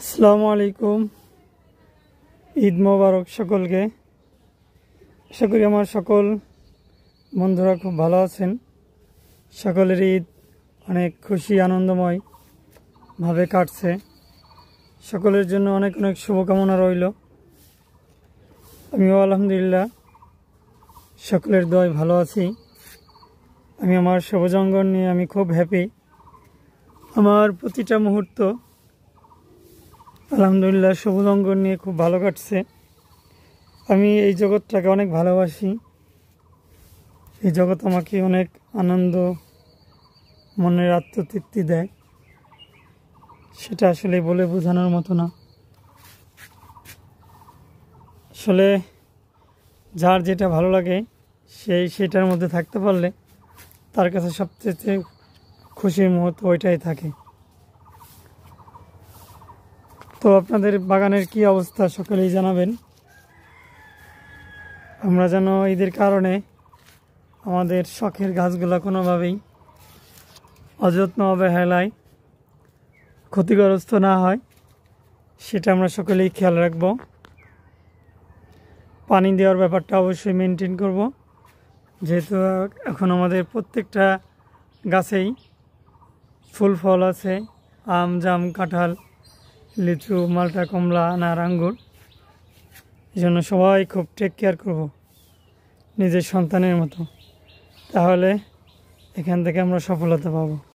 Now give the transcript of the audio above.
আসসালামু আলাইকুম। ঈদ মোবারক সকলকে। আশা করি আমার সকল বন্ধুরা খুব ভালো আছেন। সকলের ঈদ অনেক খুশি আনন্দময় ভাবে কাটছে। সকলের জন্য অনেক অনেক শুভকামনা রইল। আমিও আলহামদুলিল্লাহ সকলের দোয়ায় ভালো আছি। আমি আমার সবুজ অঙ্গন নিয়ে আমি খুব হ্যাপি। আমার প্রতিটা মুহূর্ত আলহামদুলিল্লাহ সবুজ অঙ্গন নিয়ে খুব ভালো কাটছে। আমি এই জগৎটাকে অনেক ভালোবাসি। এই জগৎ আমাকে অনেক আনন্দ, মনের আত্মতৃপ্তি দেয়। সেটা আসলে বলে বোঝানোর মতো না। আসলে যার যেটা ভালো লাগে সেটার মধ্যে থাকতে পারলে তার কাছে সবচেয়ে খুশির মুহূর্ত ওইটাই থাকে। তো আপনাদের বাগানের কি অবস্থা সকলেই জানাবেন। আমরা যেন ঈদের কারণে আমাদের শখের গাছগুলো কোনোভাবেই অযত্ন অবহেলায় ক্ষতিগ্রস্ত না হয়, সেটা আমরা সকলেই খেয়াল রাখব। পানি দেওয়ার ব্যাপারটা অবশ্যই মেনটেন করব, যেহেতু এখন আমাদের প্রত্যেকটা গাছেই ফুল ফল আছে। আম, জাম, কাঁঠাল, লিচু, মালটা, কমলা, আনার, আঙ্গুর। এই জন্য সবাই খুব টেক কেয়ার করব নিজের সন্তানের মতো। তাহলে এখান থেকে আমরা সফলতা পাবো।